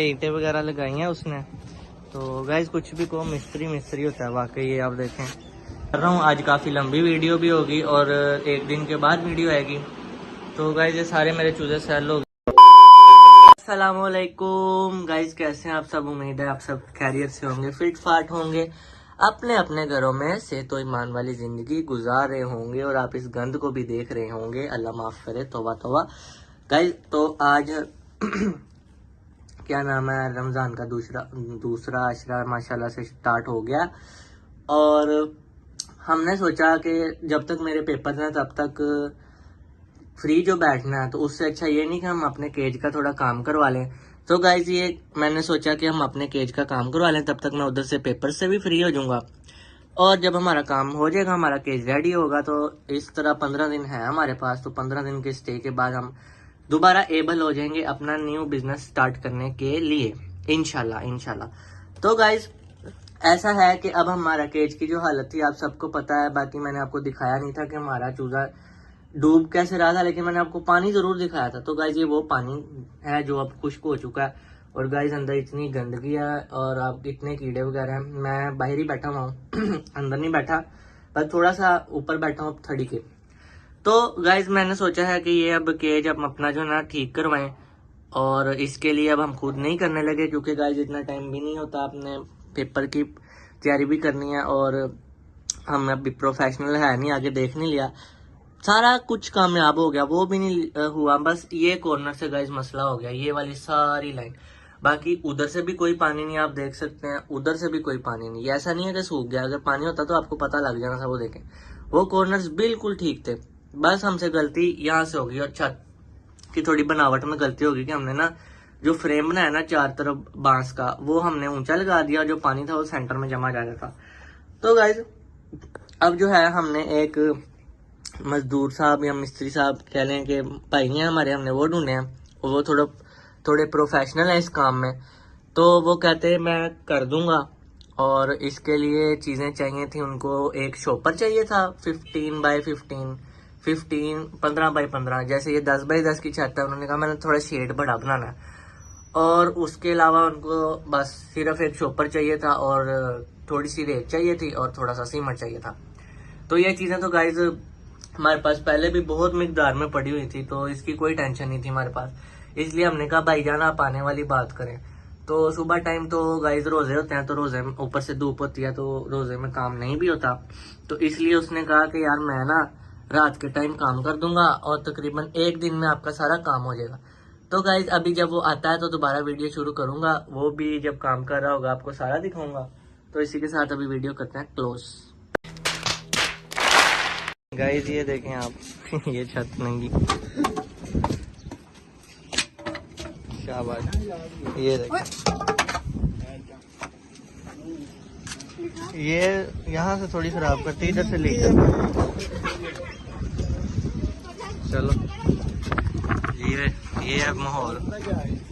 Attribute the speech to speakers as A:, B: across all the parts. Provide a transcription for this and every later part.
A: ये ईंटें वगैरह लगाई हैं उसने। तो गाइज कुछ भी को मिस्त्री मिस्त्री होता है वाकई, ये आप देखें कर रहा हूँ। आज काफ़ी लंबी वीडियो भी होगी और एक दिन के बाद वीडियो आएगी। तो गाइज ये सारे मेरे चूजे सेल हो गए। अस्सलामुअलैकुम गाइज, कैसे हैं आप सब? उम्मीद है आप सब खैरियत से होंगे, फिट फाट होंगे, अपने अपने घरों में सेहतो ईमान वाली जिंदगी गुजार रहे होंगे और आप इस गंद को भी देख रहे होंगे। अल्लाह माफ करे, तौबा तौबा। गाइज तो आज क्या नाम है, रमज़ान का दूसरा अशरा माशाल्लाह से स्टार्ट हो गया और हमने सोचा कि जब तक मेरे पेपर हैं तब तक फ्री जो बैठना है, तो उससे अच्छा ये नहीं कि हम अपने केज का थोड़ा काम करवा लें। तो गाइज ये मैंने सोचा कि हम अपने केज का काम करवा लें, तब तक मैं उधर से पेपर से भी फ्री हो जाऊंगा और जब हमारा काम हो जाएगा, हमारा केज रेडी होगा, तो इस तरह 15 दिन है हमारे पास। तो 15 दिन के स्टे के बाद हम दोबारा एबल हो जाएंगे अपना न्यू बिजनेस स्टार्ट करने के लिए, इंशाल्लाह। तो गाइज ऐसा है कि अब हमारा केज की जो हालत थी आप सबको पता है। बाकी मैंने आपको दिखाया नहीं था कि हमारा चूजा डूब कैसे रहा था, लेकिन मैंने आपको पानी जरूर दिखाया था। तो गाइज ये वो पानी है जो अब खुश्क हो चुका है और गाइज अंदर इतनी गंदगी है और अब इतने कीड़े वगैरह हैं। मैं बाहर ही बैठा हुआ हूँ अंदर नहीं बैठा, बस थोड़ा सा ऊपर बैठा हूँ थड़ी के। तो गाइज मैंने सोचा है कि ये अब केज अब अपना जो ना ठीक करवाएं और इसके लिए अब हम खुद नहीं करने लगे, क्योंकि गाइज इतना टाइम भी नहीं होता, अपने पेपर की तैयारी भी करनी है और हम अभी प्रोफेशनल है नहीं, आगे देख नहीं लिया, सारा कुछ कामयाब हो गया, वो भी नहीं हुआ। बस ये कॉर्नर से गाइज मसला हो गया, ये वाली सारी लाइन। बाकी उधर से भी कोई पानी नहीं, आप देख सकते हैं, उधर से भी कोई पानी नहीं। ऐसा नहीं है कि सूख गया, अगर पानी होता तो आपको पता लग जाना था। वो देखें, वो कॉर्नर्स बिल्कुल ठीक थे, बस हमसे गलती यहाँ से होगी और छत की थोड़ी बनावट में गलती होगी कि हमने ना जो फ्रेम बनाया ना चार तरफ बांस का, वो हमने ऊंचा लगा दिया, जो पानी था वो सेंटर में जमा जा रहा था। तो गाइज अब जो है हमने एक मजदूर साहब या मिस्त्री साहब कह लें कि भाई हैं हमारे, हमने वो ढूंढे हैं और वो थोड़े प्रोफेशनल हैं इस काम में। तो वो कहते मैं कर दूंगा और इसके लिए चीज़ें चाहिए थी उनको। एक शॉपर चाहिए था 15 बाई 15 बाई 15, जैसे ये 10 बाई 10 की छत है। उन्होंने कहा मैंने थोड़ा शेड बड़ा बनाना है और उसके अलावा उनको बस सिर्फ एक शॉपर चाहिए था और थोड़ी सी रेत चाहिए थी और थोड़ा सा सीमेंट चाहिए था। तो ये चीज़ें तो गाइज हमारे पास पहले भी बहुत मिकदार में पड़ी हुई थी, तो इसकी कोई टेंशन नहीं थी हमारे पास। इसलिए हमने कहा भाईजान आप आने वाली बात करें। तो सुबह टाइम तो गाइज रोजे होते हैं, तो रोजे में ऊपर से धूप होती है, तो रोजे में काम नहीं भी होता। तो इसलिए उसने कहा कि यार मैं ना रात के टाइम काम कर दूंगा और तकरीबन एक दिन में आपका सारा काम हो जाएगा। तो गाइज अभी जब वो आता है तो दोबारा वीडियो शुरू करूंगा, वो भी जब काम कर रहा होगा आपको सारा दिखाऊंगा। तो इसी के साथ अभी वीडियो करते हैं क्लोज। गाइस ये देखें आप ये छत नंगी, शाबाश, ये देखें, ये यहाँ से थोड़ी खराब करती, इधर से लीक करती। चलो ये है माहौल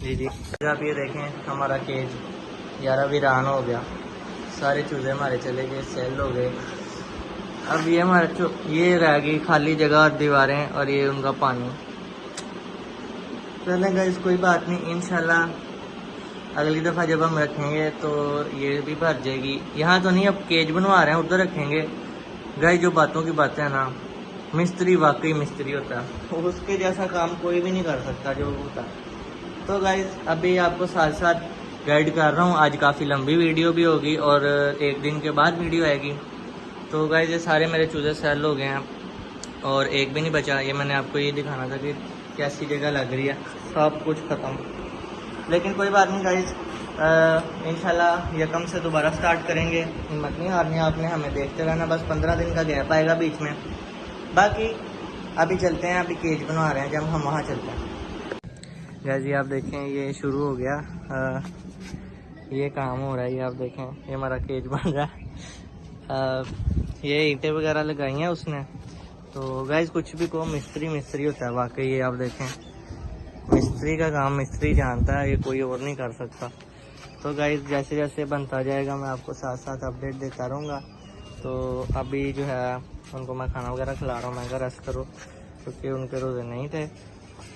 A: जी। आप ये देखें हमारा केज यार वीरान हो गया, सारे चूजे हमारे चले गए, सेल हो गए। अब ये हमारा ये रह गई खाली जगह और दीवारें और ये उनका पानी। चलें गाइस कोई बात नहीं, इंशाल्लाह अगली दफ़ा जब हम रखेंगे तो ये भी भर जाएगी। यहाँ तो नहीं, अब केज बनवा रहे हैं, उधर रखेंगे। गाइस जो बातों की बातें हैं ना, मिस्त्री वाकई मिस्त्री होता है, उसके जैसा काम कोई भी नहीं कर सकता जो होता। तो गाइस अभी आपको साथ साथ गाइड कर रहा हूँ। आज काफ़ी लंबी वीडियो भी होगी और एक दिन के बाद वीडियो आएगी। तो गाइस ये सारे मेरे चूजे सेल हो गए हैं और एक भी नहीं बचा। ये मैंने आपको ये दिखाना था कि कैसी जगह लग रही है, सब कुछ ख़त्म। लेकिन कोई बात नहीं गाइस, इंशाल्लाह यकम से दोबारा स्टार्ट करेंगे। हिम्मत नहीं हारनी आपने, हमें देखते रहना। बस 15 दिन का गैप आएगा बीच में। बाकी अभी चलते हैं, अभी केज बनवा रहे हैं, जब हम वहाँ चलते हैं। गाइस ये आप देखें ये शुरू हो गया, ये काम हो रहा है, ये आप देखें ये हमारा केज बन रहा है। ये ईंटें वगैरह लगाई हैं उसने। तो गाइज कुछ भी को मिस्त्री मिस्त्री होता है वाकई, ये आप देखें, मिस्त्री का काम मिस्त्री जानता है, ये कोई और नहीं कर सकता। तो गाइज जैसे जैसे बनता जाएगा मैं आपको साथ साथ अपडेट देता रहूँगा। तो अभी जो है उनको मैं खाना वगैरह खिला रहा हूँ, मैं कहा रेस्ट करो, क्योंकि उनके रोज़े नहीं थे।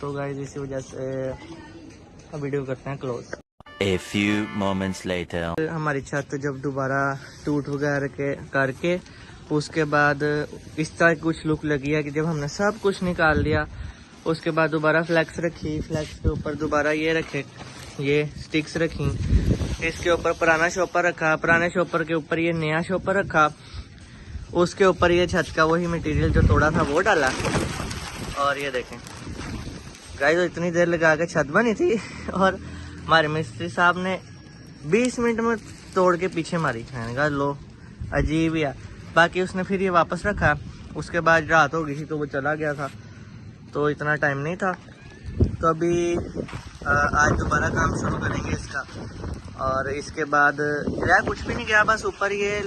A: तो गाइज इसी वजह से वीडियो करते हैं close.
B: A few moments later.
A: हमारी छत जब दोबारा टूट वगैरह के करके उसके बाद इस तरह कुछ लुक लगी है कि जब हमने सब कुछ निकाल दिया उसके बाद दोबारा फ्लैक्स रखी, फ्लैक्स के ऊपर दोबारा ये रखे, ये स्टिक्स रखी, इसके ऊपर पुराना शॉपर रखा, पुराने शॉपर के ऊपर ये नया शॉपर रखा, उसके ऊपर ये छत का वही मटेरियल जो तोड़ा था वो डाला। और ये देखें गाइस, तो इतनी देर लगा के छत बनी थी और हमारे मिस्त्री साहब ने 20 मिनट में तोड़ के पीछे मारी। मैंने कहा लो, अजीब ही है। बाकी उसने फिर ये वापस रखा, उसके बाद रात हो गई थी तो वो चला गया था, तो इतना टाइम नहीं था। तो अभी आज दोबारा काम शुरू करेंगे इसका। और इसके बाद कुछ भी नहीं गया, बस ऊपर ये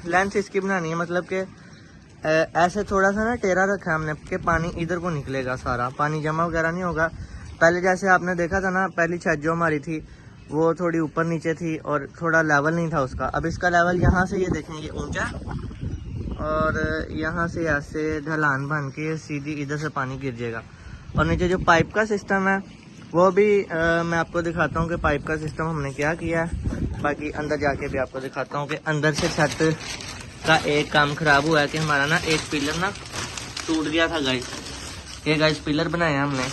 A: लेंथ इसकी बनानी है, मतलब कि ऐसे थोड़ा सा ना टेढ़ा रखा है हमने कि पानी इधर को निकलेगा, सारा पानी जमा वगैरह नहीं होगा। पहले जैसे आपने देखा था ना, पहली छत जो हमारी थी वो थोड़ी ऊपर नीचे थी और थोड़ा लेवल नहीं था उसका। अब इसका लेवल यहाँ से ये देखें, ये ऊंचा और यहाँ से ऐसे ढलान बन के सीधी इधर से पानी गिर जाएगा। और नीचे जो पाइप का सिस्टम है वो भी मैं आपको दिखाता हूँ कि पाइप का सिस्टम हमने क्या किया है। बाकी अंदर जाके भी आपको दिखाता हूँ कि अंदर से छत का एक काम खराब हुआ है कि हमारा ना एक पिलर ना टूट गया था गाइस। ये गाइस पिलर बनाए हैं हमने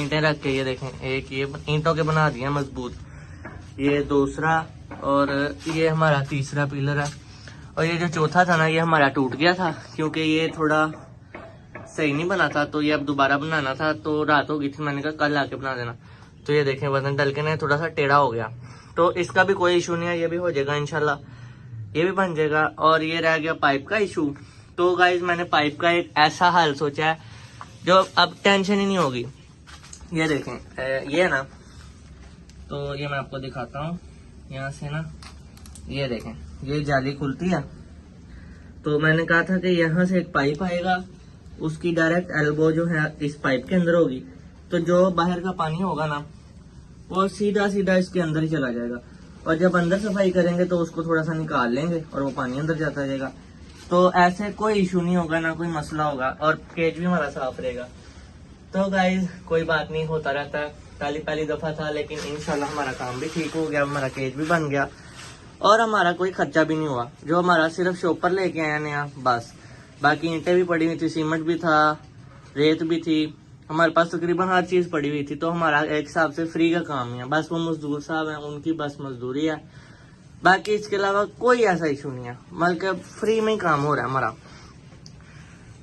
A: ईंटें रख के, ये देखें, एक ये ईंटों के बना दिए मजबूत, ये दूसरा और ये हमारा तीसरा पिलर है। और ये जो चौथा था ना ये हमारा टूट गया था क्योंकि ये थोड़ा सही नहीं बना था, तो ये अब दोबारा बनाना था। तो रात हो गई थी, मैंने कहा कल आके बना देना। तो ये देखें वजन डल के ना थोड़ा सा टेढ़ा हो गया, तो इसका भी कोई इशू नहीं है, ये भी हो जाएगा इंशाल्लाह, ये भी बन जाएगा। और ये रह गया पाइप का इशू। तो गाइज मैंने पाइप का एक ऐसा हल सोचा है जो अब टेंशन ही नहीं होगी। ये देखें, ये है ना, तो ये मैं आपको दिखाता हूँ यहाँ से ना, ये देखें ये जाली खुलती है। तो मैंने कहा था कि यहाँ से एक पाइप आएगा, उसकी डायरेक्ट एल्बो जो है इस पाइप के अंदर होगी, तो जो बाहर का पानी होगा ना वो सीधा सीधा इसके अंदर ही चला जाएगा। और जब अंदर सफाई करेंगे तो उसको थोड़ा सा निकाल लेंगे और वो पानी अंदर जाता जाएगा। तो ऐसे कोई इशू नहीं होगा, ना कोई मसला होगा, और केज भी हमारा साफ रहेगा। तो गाइज कोई बात नहीं, होता रहता है, पहली दफा था, लेकिन इंशाल्लाह हमारा काम भी ठीक हो गया, हमारा केज भी बन गया और हमारा कोई खर्चा भी नहीं हुआ। जो हमारा सिर्फ शॉपर लेके आया नया बस, बाकी ईंटें भी पड़ी हुई थी, सीमेंट भी था, रेत भी थी, हमारे पास तकरीबन हर चीज पड़ी हुई थी। तो हमारा एक हिसाब से फ्री का काम है, बस वो मजदूर साहब हैं उनकी बस मजदूरी है, बाकी इसके अलावा कोई ऐसा इशू नहीं है, मतलब फ्री में ही काम हो रहा है हमारा।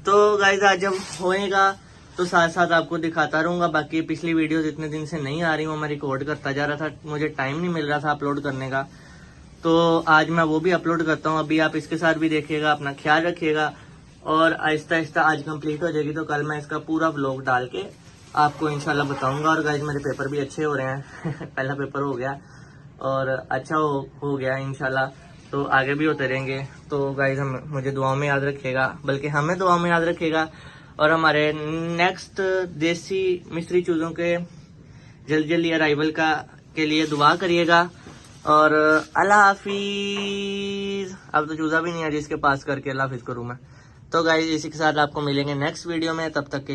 A: तो गाइस आज जब होएगा तो साथ साथ आपको दिखाता रहूंगा। बाकी पिछली वीडियो इतने दिन से नहीं आ रही हूँ, मैं रिकॉर्ड करता जा रहा था, मुझे टाइम नहीं मिल रहा था अपलोड करने का, तो आज मैं वो भी अपलोड करता हूँ। अभी आप इसके साथ भी देखिएगा, अपना ख्याल रखिएगा। और आहिस्ता आहिस्ता आज कंप्लीट हो जाएगी तो कल मैं इसका पूरा व्लॉग डाल के आपको इंशाल्लाह बताऊंगा। और गाइज मेरे पेपर भी अच्छे हो रहे हैं पहला पेपर हो गया और अच्छा हो गया इंशाल्लाह, तो आगे भी होते रहेंगे। तो गाइज मुझे दुआओं में याद रखिएगा, बल्कि हमें दुआओं में याद रखिएगा। और हमारे नेक्स्ट देसी मिस्त्री चूज़ों के जल्दी अराइवल के लिए दुआ करिएगा। और अल्लाह हाफिज। अब तो चूज़ा भी नहीं है जिसके पास करके अल्लाह हाफिज करूँ मैं। तो गाइज इसी के साथ आपको मिलेंगे नेक्स्ट वीडियो में, तब तक के